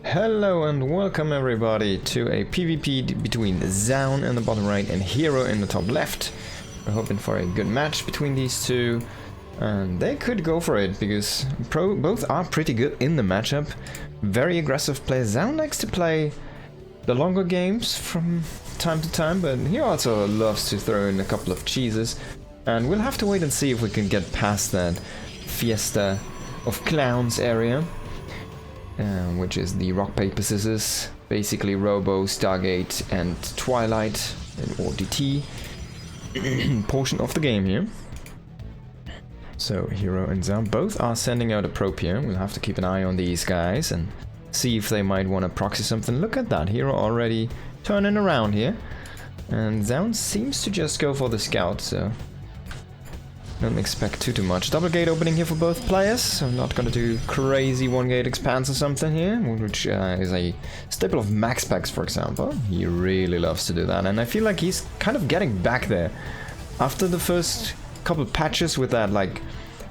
Hello and welcome everybody to a PvP between Zoun in the bottom right and herO in the top left. We're hoping for a good match between these two, and they could go for it because both are pretty good in the matchup. Very aggressive players. Zoun likes to play the longer games from time to time, but he also loves to throw in a couple of cheeses, and we'll have to wait and see if we can get past that Fiesta of Clowns area. Which is the rock, paper, scissors, basically Robo, Stargate and Twilight, or DT portion of the game here. So herO and Zoun both are sending out a probe here. We'll have to keep an eye on these guys and see if they might want to proxy something. Look at that, herO already turning around here. And Zoun seems to just go for the scout, so don't expect too much. Double gate opening here for both players, so I'm not gonna do crazy one gate expanse or something here, which is a staple of Max Packs, for example. He really loves to do that, and I feel like he's kind of getting back there. After the first couple patches with that, like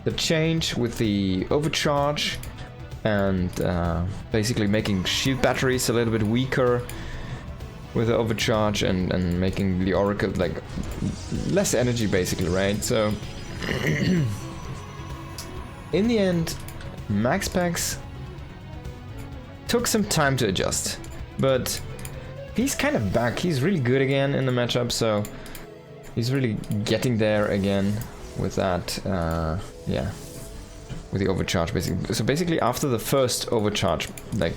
the change with the overcharge and basically making shield batteries a little bit weaker with the overcharge and making the Oracle like less energy basically, right? So in the end, Max Packs took some time to adjust, but he's kind of back. He's really good again in the matchup, so he's really getting there again with that, yeah, with the overcharge basically. So basically after the first overcharge, like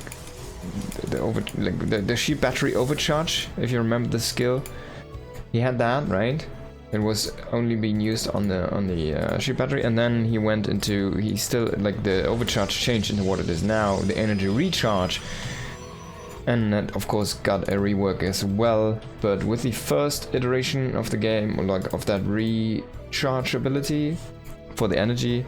the sheep battery overcharge, if you remember the skill, he had that, right? It was only being used on the sheep battery, and then he still, like, the overcharge changed into what it is now, the energy recharge, and that of course got a rework as well. But with the first iteration of the game, like of that recharge ability for the energy,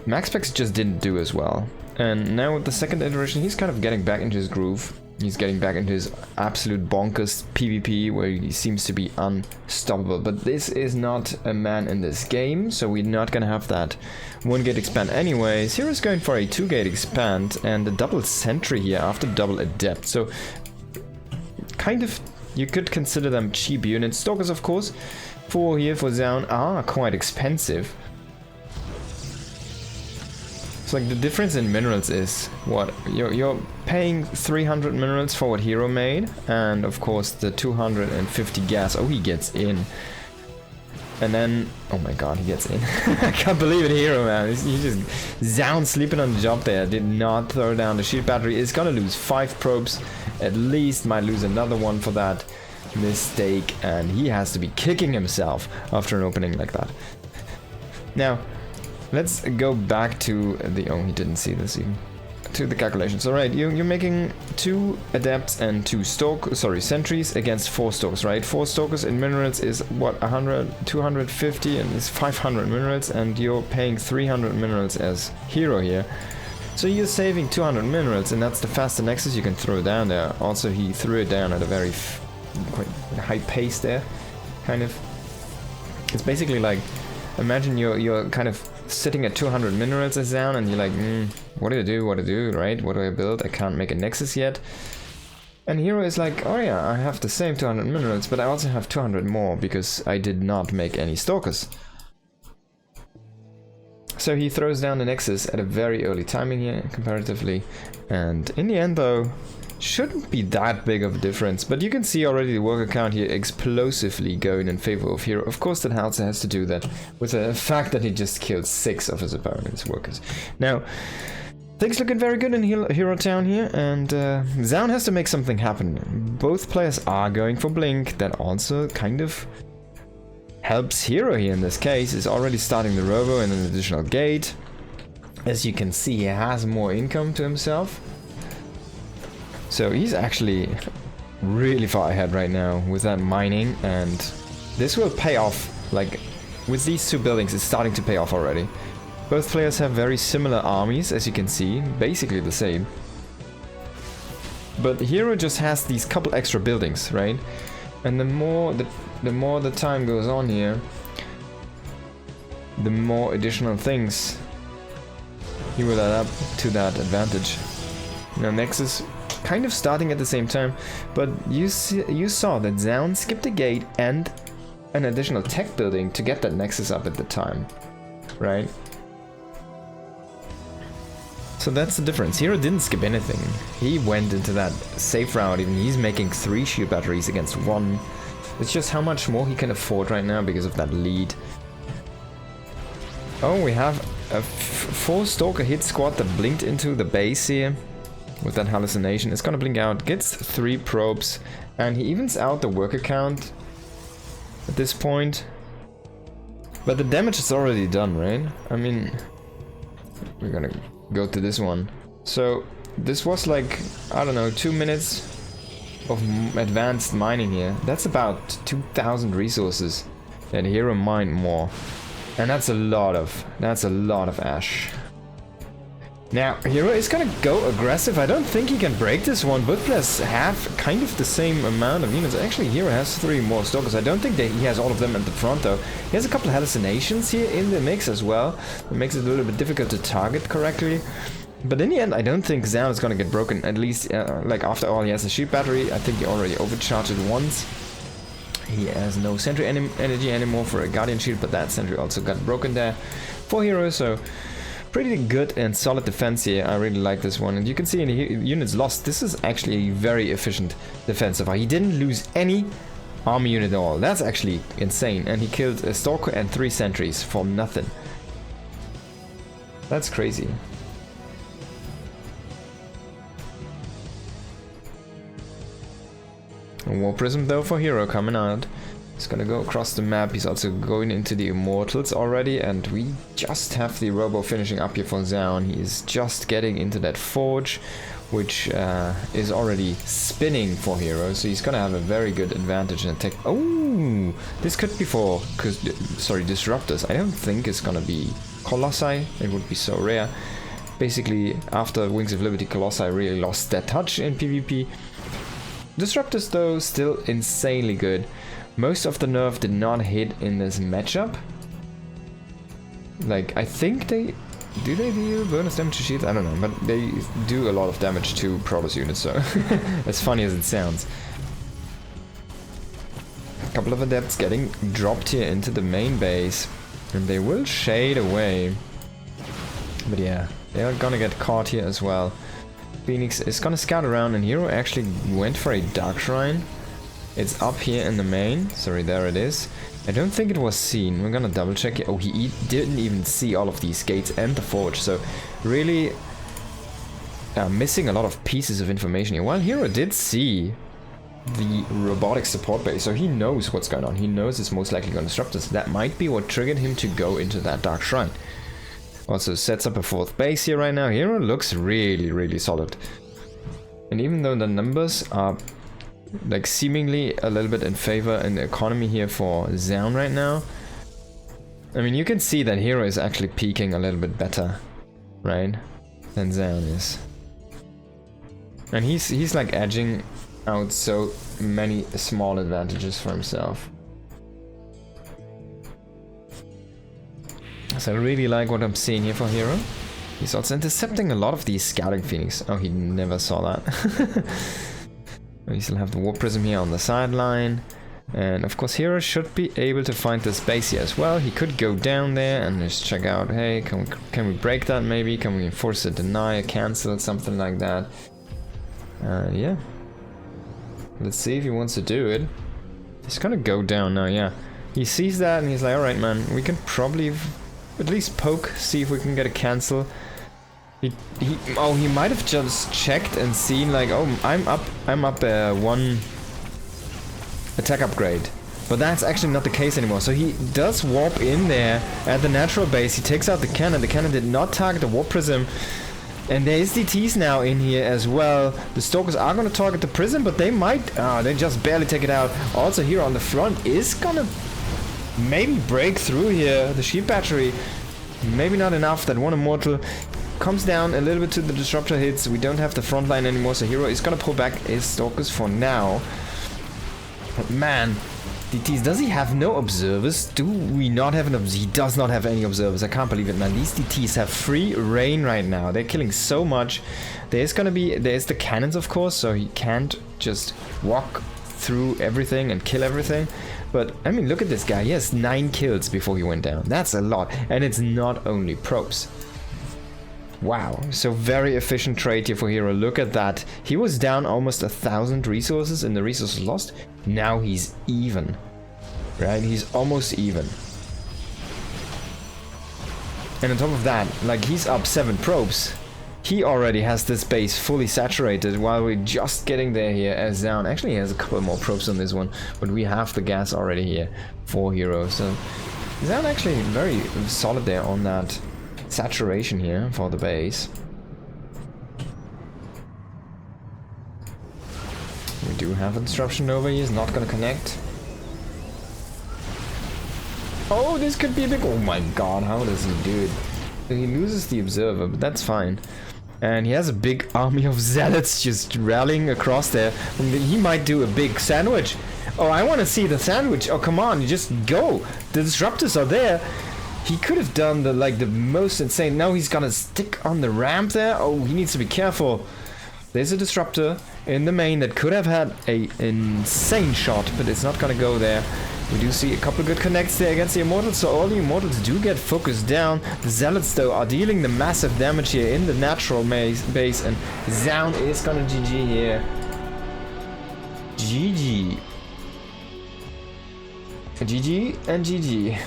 Max Packs just didn't do as well. And now with the second iteration, he's kind of getting back into his groove. He's getting back into his absolute bonkers PvP where he seems to be unstoppable. But this is not a man in this game, so we're not gonna have that one gate expand anyways. hero's going for a 2-gate expand and a double sentry here after double adept. So kind of, you could consider them cheap units. Stalkers, of course, for Zoun are quite expensive. So like the difference in minerals is what you're paying 300 minerals for what herO made, and of course the 250 gas. Oh, he gets in, and then oh my god, he gets in. I can't believe it, herO, man. He just Zoun sleeping on the job there. Did not throw down the shield battery. Is gonna lose 5 probes at least. Might lose another one for that mistake, and he has to be kicking himself after an opening like that. Now let's go back to the, oh, he didn't see this even, to the calculations. Alright, you're making 2 adepts and 2 sentries against 4 stalkers, right? 4 stalkers in minerals is what, 250, and it's 500 minerals, and you're paying 300 minerals as herO here. So you're saving 200 minerals, and that's the faster nexus you can throw down there. Also, he threw it down at a very quite high pace there, kind of. It's basically like, imagine you're kind of sitting at 200 minerals as Zoun, and you're like, what do I do, right? What do I build? I can't make a nexus yet. And herO is like, oh yeah, I have the same 200 minerals, but I also have 200 more because I did not make any stalkers. So he throws down the nexus at a very early timing here, comparatively, and in the end though, shouldn't be that big of a difference, but you can see already the worker count here explosively going in favor of herO. Of course, that also has to do that with the fact that he just killed 6 of his opponent's workers. Now, things looking very good in herO Town here, and Zoun has to make something happen. Both players are going for Blink. That also kind of helps herO here in this case. Is already starting the Robo and an additional gate. As you can see, he has more income to himself. So he's actually really far ahead right now with that mining, and this will pay off. Like, with these 2 buildings, it's starting to pay off already. Both players have very similar armies, as you can see, basically the same. But herO just has these couple extra buildings, right? And the more the time goes on here, the more additional things he will add up to that advantage. You know, Nexus kind of starting at the same time, but you saw that Zoun skipped a gate and an additional tech building to get that Nexus up at the time, right? So that's the difference. herO didn't skip anything. He went into that safe route, even he's making 3 shield batteries against 1. It's just how much more he can afford right now because of that lead. Oh, we have a 4 Stalker hit squad that blinked into the base here with that hallucination. It's gonna blink out, gets 3 probes, and he evens out the worker count at this point. But the damage is already done, right? I mean, we're gonna go to this one. So this was like, I don't know, 2 minutes of advanced mining here. That's about 2,000 resources and herO mined more, and that's a lot of ash. Now herO is gonna go aggressive. I don't think he can break this one. Both players have kind of the same amount of units. Actually herO has 3 more Stalkers. I don't think that he has all of them at the front though. He has a couple of hallucinations here in the mix as well. It makes it a little bit difficult to target correctly. But in the end, I don't think Zoun is gonna get broken. At least, like after all, he has a shield battery. I think he already overcharged it once. He has no sentry energy anymore for a Guardian shield, but that sentry also got broken there for herO. So pretty good and solid defense here. I really like this one. And you can see in the units lost, this is actually a very efficient defense so far. He didn't lose any army unit at all. That's actually insane. And he killed a Stalker and 3 sentries for nothing. That's crazy. A War Prism though for herO coming out. He's gonna go across the map. He's also going into the Immortals already, and we just have the Robo finishing up here for Zoun. He is just getting into that Forge, which is already spinning for herO, so he's gonna have a very good advantage in tech. Oh, this could be for, Disruptors. I don't think it's gonna be Colossi. It would be so rare. Basically, after Wings of Liberty, Colossi really lost their touch in PvP. Disruptors though, still insanely good. Most of the nerf did not hit in this matchup. Like, I think they deal bonus damage to shields? I don't know, but they do a lot of damage to Protoss units, so as funny as it sounds. A couple of Adepts getting dropped here into the main base, and they will shade away. But yeah, they are gonna get caught here as well. Phoenix is gonna scout around, and herO actually went for a Dark Shrine. It's up here in the main. Sorry, there it is. I don't think it was seen. We're gonna double check it. Oh, he didn't even see all of these gates and the forge. So really missing a lot of pieces of information here. While herO did see the robotic support base, so he knows what's going on. He knows it's most likely going to disrupt us. That might be what triggered him to go into that Dark Shrine. Also sets up a 4th base here right now. herO looks really, really solid. And even though the numbers are like seemingly a little bit in favor in the economy here for Zoun right now, I mean, you can see that herO is actually peaking a little bit better, right, than Zoun is. And he's like edging out so many small advantages for himself. So I really like what I'm seeing here for herO. He's also intercepting a lot of these scouting Phoenix. Oh, he never saw that. We still have the War Prism here on the sideline. And of course herO should be able to find this base here as well. He could go down there and just check out, hey, can we break that maybe? Can we enforce a deny, a cancel, something like that? Yeah. Let's see if he wants to do it. He's gonna go down now, yeah. He sees that and he's like, alright man, we can probably at least poke, see if we can get a cancel. He might have just checked and seen like, oh, I'm up 1 attack upgrade. But that's actually not the case anymore. So he does warp in there at the natural base. He takes out the cannon. The cannon did not target the Warp Prism. And there is DTs now in here as well. The Stalkers are going to target the Prism, but they might... they just barely take it out. Also here on the front is going to maybe break through here. The shield battery, maybe not enough. That one Immortal comes down a little bit to the Disruptor hits. We don't have the front line anymore, so herO is going to pull back his Stalkers for now. But man, DTs. Does he have no observers? Do we not have an observer? He does not have any observers. I can't believe it, man. These DTs have free reign right now. They're killing so much. There's the cannons, of course, so he can't just walk through everything and kill everything. But, I mean, look at this guy. He has 9 kills before he went down. That's a lot. And it's not only probes. Wow. So very efficient trade here for herO. Look at that. He was down almost 1,000 resources and the resources lost. Now he's even. Right? He's almost even. And on top of that, like, he's up 7 probes. He already has this base fully saturated while we're just getting there here as Zoun. Actually, he has a couple more probes on this one, but we have the gas already here for herO. So Zoun actually very solid there on that saturation here for the base. We do have a disruption over. He is not going to connect. Oh, this could be a big... Oh my god, how does he do it? He loses the observer, but that's fine. And he has a big army of zealots just rallying across there. He might do a big sandwich. Oh, I want to see the sandwich. Oh, come on, you just go. The disruptors are there. He could have done the most insane... No, he's gonna stick on the ramp there. Oh, he needs to be careful. There's a disruptor in the main that could have had a insane shot, but it's not gonna go there. We do see a couple of good connects there against the Immortals, so all the Immortals do get focused down. The Zealots, though, are dealing the massive damage here in the natural base, and Zoun is gonna GG here. GG. GG and GG.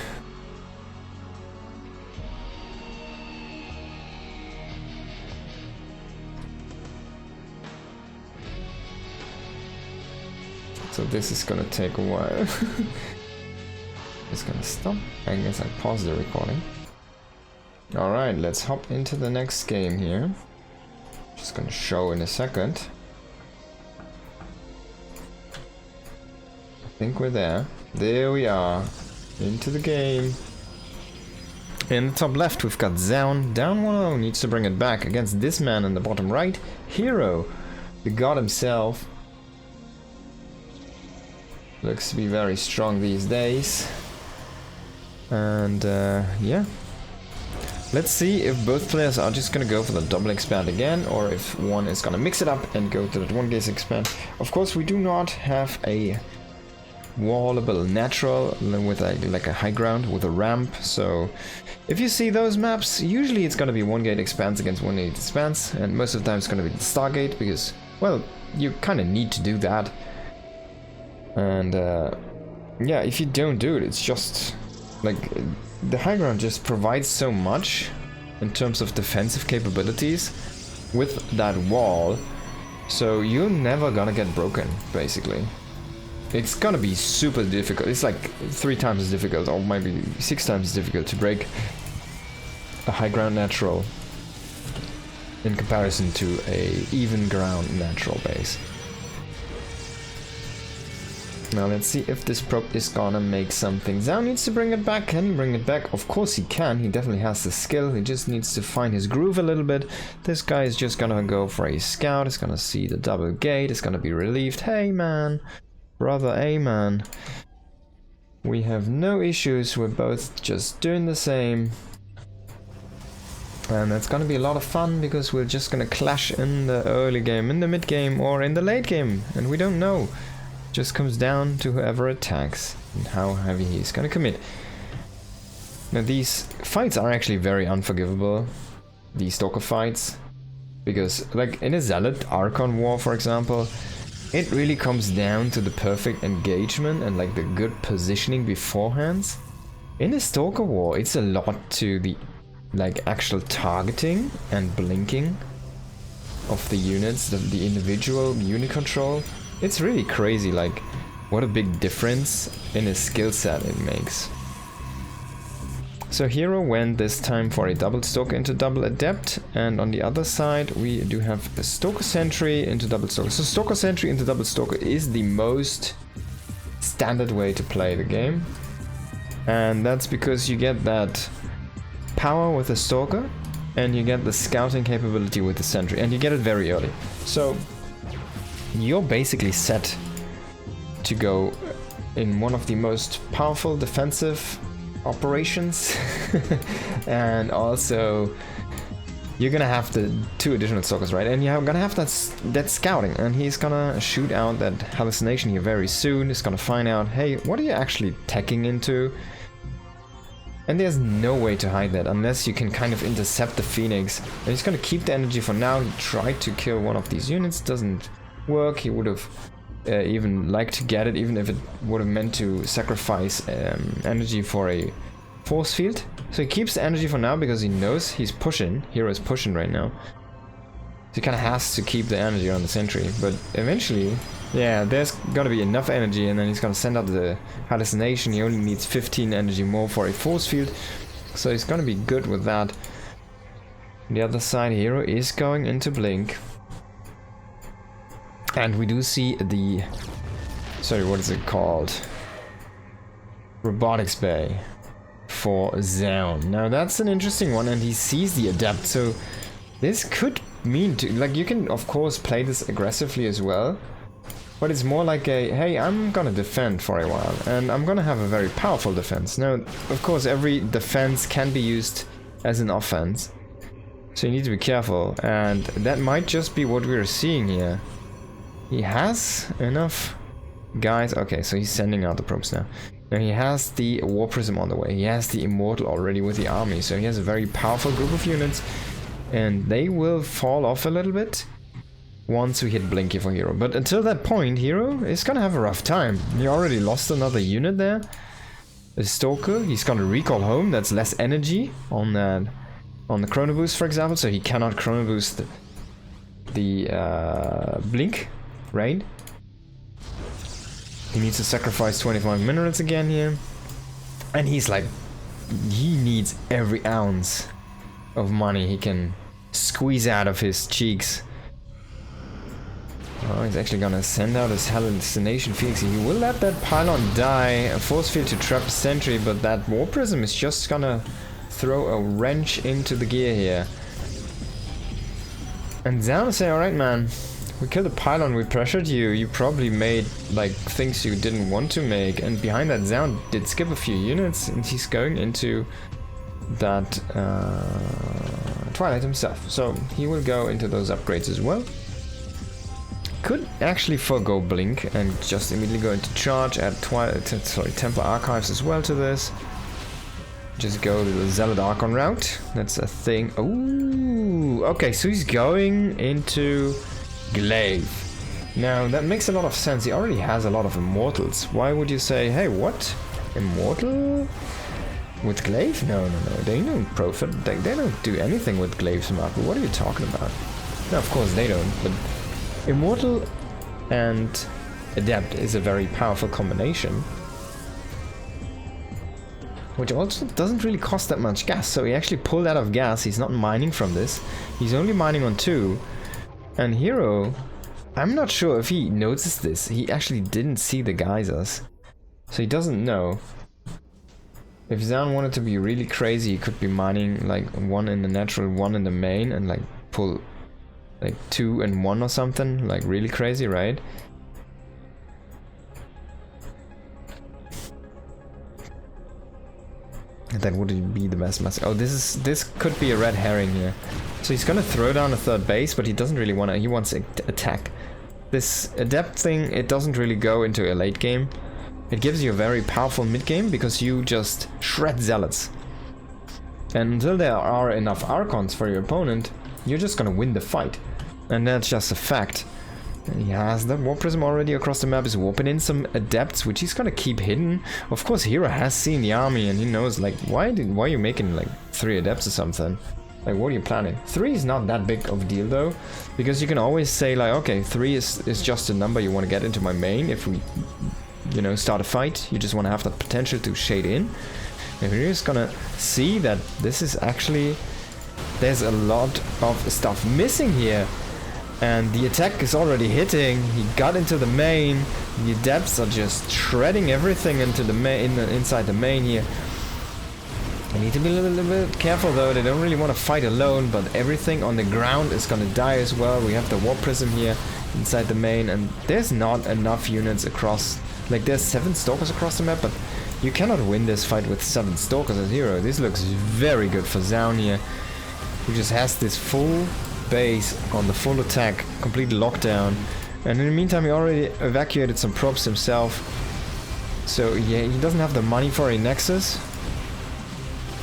So this is gonna take a while. It's gonna stop. I guess I pause the recording. Alright, let's hop into the next game here. Just gonna show in a second. I think we're there. There we are. Into the game. In the top left we've got Zoun. Down 1-0, needs to bring it back against this man in the bottom right. herO, the god himself. Looks to be very strong these days. And yeah. Let's see if both players are just gonna go for the double expand again, or if one is gonna mix it up and go to that 1 gauge expand. Of course, we do not have a wallable natural with a high ground with a ramp, so if you see those maps, usually it's gonna be 1 gate expands against 1 gate expands, and most of the time it's gonna be the Stargate, because, well, you kind of need to do that. And yeah, if you don't do it, it's just like the high ground just provides so much in terms of defensive capabilities with that wall, so you're never gonna get broken, basically. It's gonna be super difficult. It's like 3 times as difficult, or maybe 6 times as difficult to break a high ground natural in comparison to a even ground natural base. Now let's see if this probe is gonna make something. Zoun needs to bring it back. Can he bring it back? Of course he can. He definitely has the skill. He just needs to find his groove a little bit. This guy is just gonna go for a scout. He's gonna see the double gate. It's gonna be relieved. Hey man, brother, hey man. We have no issues. We're both just doing the same. And that's gonna be a lot of fun because we're just gonna clash in the early game, in the mid game, or in the late game. And we don't know. Just comes down to whoever attacks and how heavy he's gonna commit. Now these fights are actually very unforgivable, these Stalker fights, because like in a Zealot Archon war, for example, it really comes down to the perfect engagement and like the good positioning beforehand. In a Stalker war, it's a lot to the like actual targeting and blinking of the units, the individual unit control. It's really crazy, like, what a big difference in his skill set it makes. So herO went this time for a double Stalker into double Adept, and on the other side we do have a Stalker Sentry into double Stalker. So Stalker Sentry into double Stalker is the most standard way to play the game. And that's because you get that power with the Stalker, and you get the scouting capability with the Sentry, and you get it very early. So you're basically set to go in one of the most powerful defensive operations. And also you're gonna have the 2 additional stalkers, right? And you're gonna have that scouting, and he's gonna shoot out that hallucination here very soon. He's gonna find out, hey, what are you actually teching into? And there's no way to hide that unless you can kind of intercept the Phoenix. And he's gonna keep the energy for now. He tried to kill one of these units, doesn't work. He would have even liked to get it, even if it would have meant to sacrifice energy for a force field. So he keeps the energy for now because he knows he's pushing. herO is pushing right now. So he kind of has to keep the energy on the sentry. But eventually, yeah, there's gonna be enough energy, and then he's gonna send out the hallucination. He only needs 15 energy more for a force field, so he's gonna be good with that. On the other side, herO is going into blink, and we do see the, sorry, what is it called? Robotics bay for Zoun. Now that's an interesting one, and he sees the adept, so this could mean to, like, you can of course play this aggressively as well. But it's more like a, hey, I'm gonna defend for a while, and I'm gonna have a very powerful defense. Now, of course, every defense can be used as an offense, so you need to be careful, and that might just be what we're seeing here. He has enough guys. Okay, so he's sending out the probes now. Now he has the War Prism on the way. He has the Immortal already with the army, so he has a very powerful group of units, and they will fall off a little bit once we hit Blinky for herO. But until that point, herO is gonna have a rough time. He already lost another unit there. A Stalker, he's gonna recall home, that's less energy on that, on the Chrono Boost, for example, so he cannot Chrono Boost the Blink, right? He needs to sacrifice 25 minerals again here. And he's like, he needs every ounce of money he can squeeze out of his cheeks. Oh, he's actually gonna send out his hallucination Phoenix. He will let that pylon die, a force field to trap the sentry, but that War Prism is just gonna throw a wrench into the gear here. And Zoun will say, alright man, we killed a pylon, we pressured you, you probably made like things you didn't want to make, and behind that Zoun did skip a few units, and he's going into that Twilight himself. So he will go into those upgrades as well. Could actually forgo Blink and just immediately go into charge, add Templar Archives as well to this. Just go to the Zealot Archon route. That's a thing. Ooh, okay, so he's going into Glaive. Now that makes a lot of sense. He already has a lot of Immortals. Why would you say, hey, what? Immortal? With Glaive? No. They don't profit. They don't do anything with Glaive's Mapu. What are you talking about? No, of course they don't, but Immortal and Adept is a very powerful combination, which also doesn't really cost that much gas. So he actually pulled out of gas. He's not mining from this. He's only mining on 2. And herO, I'm not sure if he noticed this. He actually didn't see the geysers, so he doesn't know. If Zoun wanted to be really crazy, he could be mining like 1 in the natural, 1 in the main, and like pull like 2 and 1 or something, like really crazy, right? That would be the best message. Oh, this could be a red herring here. So he's gonna throw down a 3rd base, but he doesn't really want to. He wants to attack. This adept thing, it doesn't really go into a late game. It gives you a very powerful mid game because you just shred zealots. And until there are enough Archons for your opponent, you're just gonna win the fight. And that's just a fact. And he has the War Prism already across the map. He's warping in some adepts, which he's gonna keep hidden. Of course, herO has seen the army and he knows, like, why are you making like 3 adepts or something? Like, what are you planning? 3 is not that big of a deal though, because you can always say like, okay, 3 is just a number you want to get into my main. If we, you know, start a fight, you just want to have that potential to shade in. And we're just gonna see that this is actually, there's a lot of stuff missing here. And the attack is already hitting. He got into the main. The adepts are just shredding everything into the main, inside the main here. I need to be a little bit careful though. They don't really want to fight alone, but everything on the ground is gonna die as well. We have the warp prism here inside the main, and there's not enough units across. Like, there's 7 stalkers across the map, but you cannot win this fight with 7 stalkers as herO. This looks very good for Zoun here, who just has this full base on the full attack, complete lockdown. And in the meantime, he already evacuated some probes himself. So yeah, he doesn't have the money for a Nexus,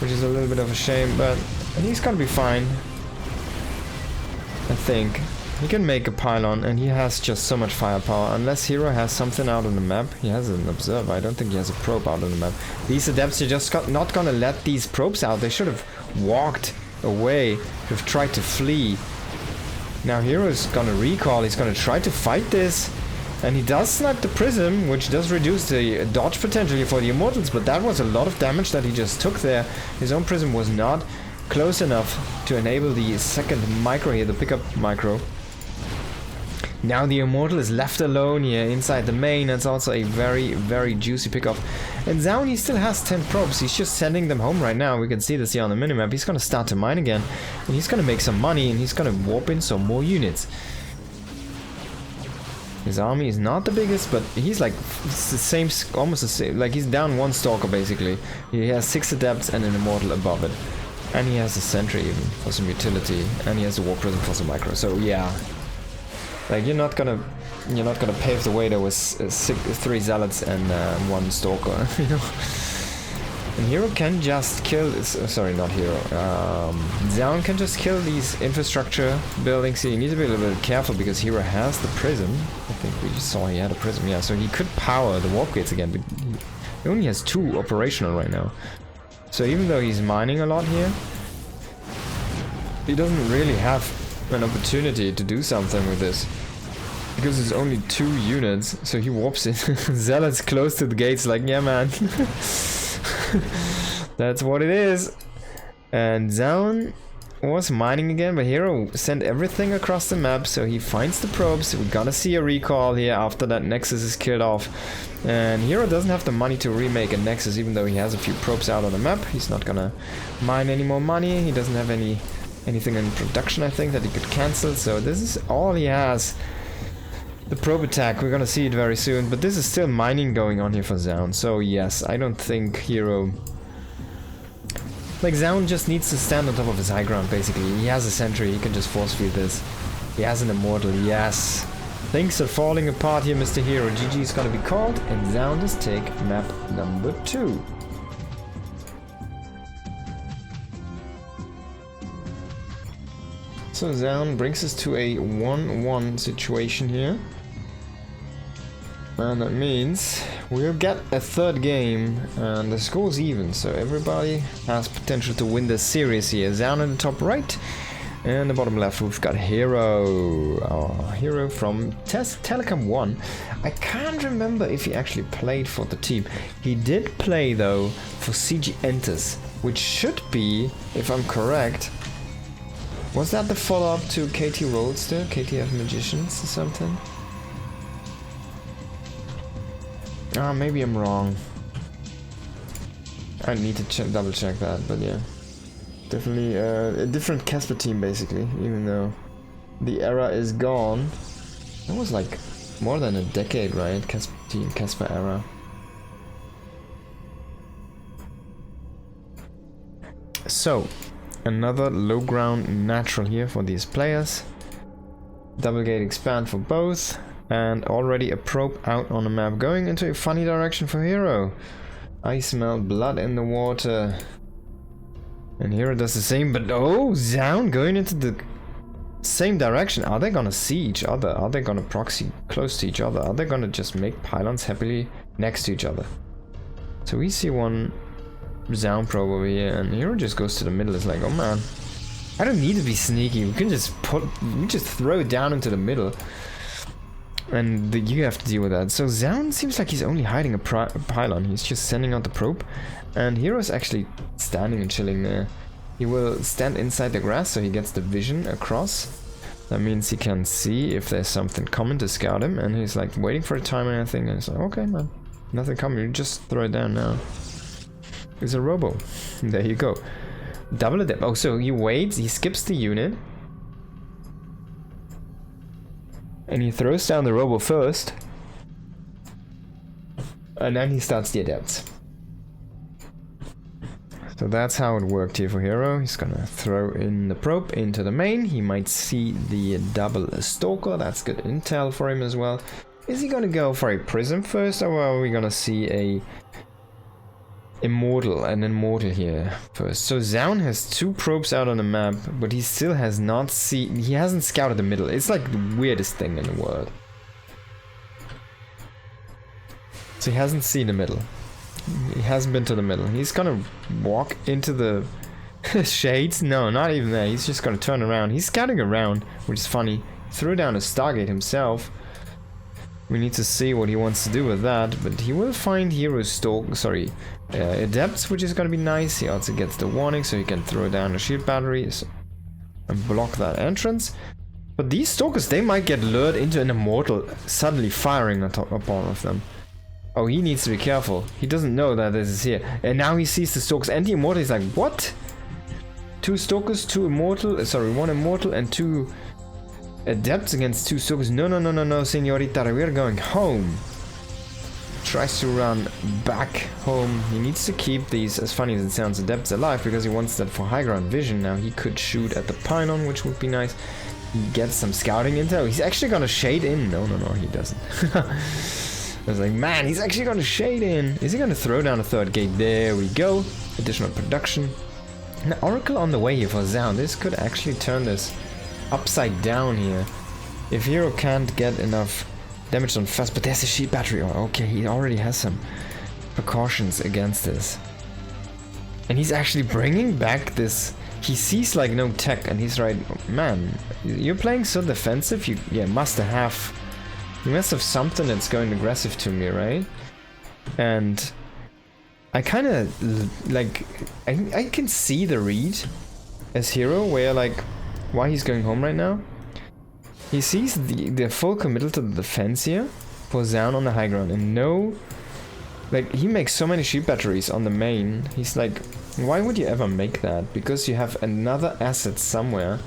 which is a little bit of a shame, but he's gonna be fine. I think. He can make a pylon, and he has just so much firepower. Unless herO has something out on the map. He has an observer. I don't think he has a probe out on the map. These adepts are just not gonna let these probes out. They should have walked away, have tried to flee. Now herO's gonna recall. He's gonna try to fight this. And he does snipe the prism, which does reduce the dodge potentially for the immortals, but that was a lot of damage that he just took there. His own prism was not close enough to enable the second micro here, the pickup micro. Now the immortal is left alone here inside the main. That's also a very, very juicy pickup. And Zoun, he still has 10 probes. He's just sending them home right now. We can see this here on the minimap. He's gonna start to mine again, and he's gonna make some money, and he's gonna warp in some more units. His army is not the biggest, but he's like the same, almost the same. Like, he's down 1 stalker basically. He has 6 adepts and an immortal above it, and he has a sentry even for some utility, and he has a warp prism for some micro. So yeah, like, you're not gonna pave the way there with 3 zealots and 1 stalker, you know. And herO can just kill, sorry, not herO, Zoun can just kill these infrastructure buildings. So you need to be a little bit careful because herO has the prism. I think we just saw he had a prism, yeah, so he could power the warp gates again, but he only has 2 operational right now. So even though he's mining a lot here, he doesn't really have an opportunity to do something with this. Because it's only 2 units, so he warps it. Zealot's close to the gates like, yeah man. That's what it is. And Zoun was mining again, but herO sent everything across the map, so he finds the probes. We're gonna see a recall here after that Nexus is killed off. And herO doesn't have the money to remake a Nexus, even though he has a few probes out on the map. He's not gonna mine any more money. He doesn't have anything in production, I think, that he could cancel, so this is all he has. The probe attack, we're gonna see it very soon, but this is still mining going on here for Zoun, so yes, I don't think herO... Like, Zoun just needs to stand on top of his high ground, basically. He has a sentry, he can just force feed this. He has an immortal, yes. Things are falling apart here, Mr. herO. GG is gonna be called, and Zoun just take map number 2. So Zoun brings us to a 1-1 situation here. And that means we'll get a 3rd game, and the score's even, so everybody has potential to win this series here. Zoun in the top right, and the bottom left we've got herO, our herO from Telecom 1. I can't remember if he actually played for the team. He did play though for CG Enters, which should be, if I'm correct, was that the follow-up to KT Roadster, KTF Magicians or something? Ah, maybe I'm wrong. I need to double check that, but yeah. Definitely a different Casper team basically, even though the era is gone. That was like more than a decade, right? Casper era. So, another low ground natural here for these players. Double gate expand for both. And already a probe out on the map, going into a funny direction for herO. I smell blood in the water. And herO does the same, but oh, Zoun going into the same direction. Are they gonna see each other? Are they gonna proxy close to each other? Are they gonna just make pylons happily next to each other? So we see one Zoun probe over here, and herO just goes to the middle. It's like, oh man, I don't need to be sneaky. We can just throw it down into the middle. And you have to deal with that. So Zoun seems like he's only hiding a pylon. He's just sending out the probe. And herO's actually standing and chilling there. He will stand inside the grass so he gets the vision across. That means he can see if there's something coming to scout him. And he's like waiting for a time and everything. And it's like, okay man, nothing coming. You just throw it down now. is a robo. There you go. Double adept. Oh, so he waits, he skips the unit. And he throws down the robo first. And then he starts the adepts. So that's how it worked here for herO. He's gonna throw in the probe into the main. He might see the double stalker. That's good intel for him as well. Is he gonna go for a prism first, or are we gonna see an immortal here first? So Zoun has 2 probes out on the map, but he still has not seen. He hasn't scouted the middle. It's like the weirdest thing in the world. So he hasn't seen the middle. He hasn't been to the middle. He's gonna walk into the shades. No, not even there. He's just gonna turn around. He's scouting around, which is funny. Threw down a Stargate himself. We need to see what he wants to do with that, but he will find hero's adepts, which is gonna be nice. He also gets the warning, so he can throw down a shield battery and block that entrance. But these stalkers, they might get lured into an immortal suddenly firing upon of them. Oh, he needs to be careful. He doesn't know that this is here. And now he sees the stalkers and the immortal. He's like, what? 2 stalkers, 2 immortal, 1 immortal and 2 adepts against 2 stalkers. No, señorita, we're going home. Tries to run back home. He needs to keep these, as funny as it sounds, adepts alive, because he wants that for high ground vision. Now he could shoot at the pylon, which would be nice. He gets some scouting intel. He's actually gonna shade in. No, he doesn't. I was like, man, he's actually gonna shade in. Is he gonna throw down a 3rd gate? There we go. Additional production. An oracle on the way here for Zoun. This could actually turn this upside down here. If herO can't get enough damage done fast, but there's a shield battery. Oh, okay, he already has some precautions against this. And he's actually bringing back this. He sees like no tech, and he's right, man, you're playing so defensive. You must have something that's going aggressive to me, right? And I kind of like I can see the read as herO, where like why he's going home right now. He sees the full committal to the defense here for Zoun on the high ground, and no, like he makes so many shield batteries on the main. He's like, why would you ever make that? Because you have another asset somewhere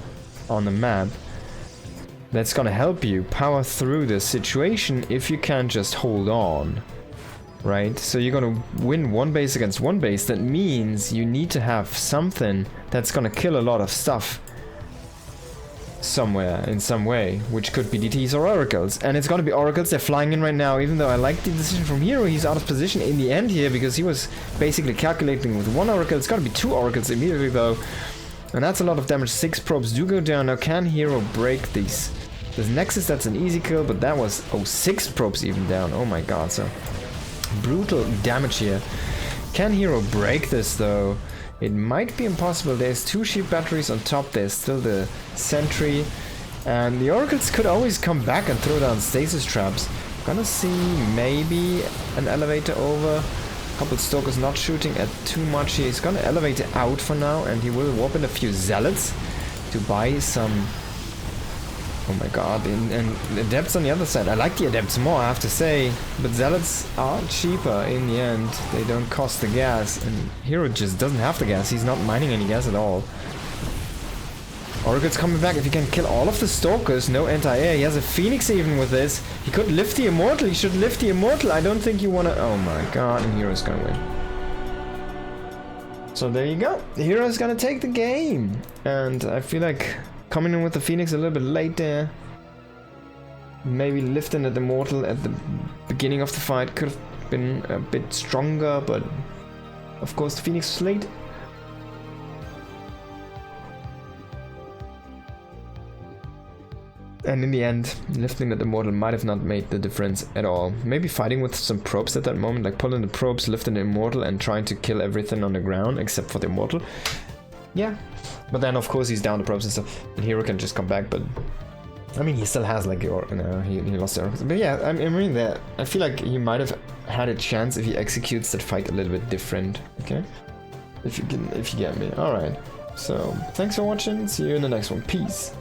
on the map that's gonna help you power through this situation if you can't just hold on, right? So you're gonna win 1 base against 1 base. That means you need to have something that's gonna kill a lot of stuff somewhere, in some way, which could be DTs or oracles. And it's gonna be oracles. They're flying in right now, even though I like the decision from herO. He's out of position in the end here, because he was basically calculating with 1 oracle. It's gotta be 2 oracles immediately though. And that's a lot of damage. 6 probes do go down. Now can herO break these? This Nexus, that's an easy kill, but that was, 6 probes even down. Oh my god, so brutal damage here. Can herO break this though? It might be impossible. There's 2 shield batteries on top. There's still the sentry. And the oracles could always come back and throw down stasis traps. Gonna see maybe an elevator over. Couple stalkers not shooting at too much. He's gonna elevate it out for now, and he will warp in a few zealots to buy some. Oh my god, and adepts on the other side. I like the adepts more, I have to say, but zealots are cheaper in the end. They don't cost the gas, and herO just doesn't have the gas. He's not mining any gas at all. Oracle's coming back. If he can kill all of the stalkers, no anti-air. He has a Phoenix even with this. He could lift the immortal. He should lift the immortal. I don't think you wanna. Oh my god, and herO's gonna win. So there you go. herO's gonna take the game, and I feel like coming in with the Phoenix a little bit late there. Maybe lifting the immortal at the beginning of the fight could have been a bit stronger, but of course the Phoenix was late. And in the end, lifting that immortal might have not made the difference at all. Maybe fighting with some probes at that moment, like pulling the probes, lifting the immortal, and trying to kill everything on the ground except for the immortal. Yeah, but then of course he's down the probes and stuff, and herO can just come back. But I mean, he still has like he lost the oracles. But yeah, I mean that I feel like he might have had a chance if he executes that fight a little bit different. Okay, if you get me. All right. So thanks for watching. See you in the next one. Peace.